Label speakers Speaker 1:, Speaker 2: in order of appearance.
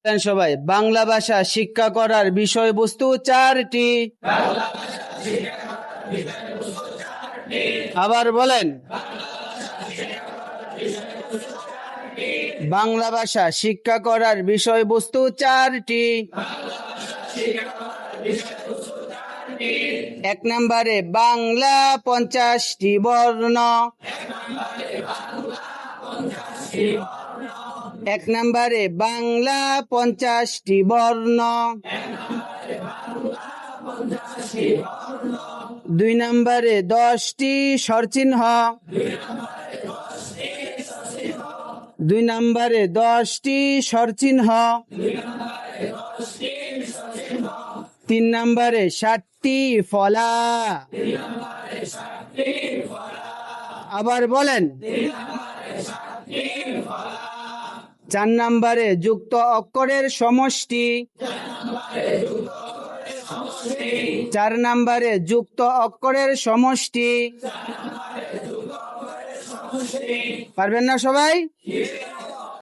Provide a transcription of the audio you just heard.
Speaker 1: সবাই বাংলা ভাষা শিক্ষা করার বিষয়বস্তু চারটি। আবার বলেন, বাংলা ভাষা শিক্ষা করার বিষয়বস্তু চারটি। 1 নম্বরে বাংলা 50টি বর্ণ। 1 নম্বরে বাংলা 50টি বর্ণ। 2 নম্বরে 10টি স্বরচিহ্ন। 2 নম্বরে 10টি স্বরচিহ্ন। 3 নম্বরে 60টি ফলা। আবার বলেন, 4 নম্বরে যুক্ত অক্ষরের সমষ্টি। 4 নম্বরে যুক্ত অক্ষরের সমষ্টি। পারবেন না সবাই?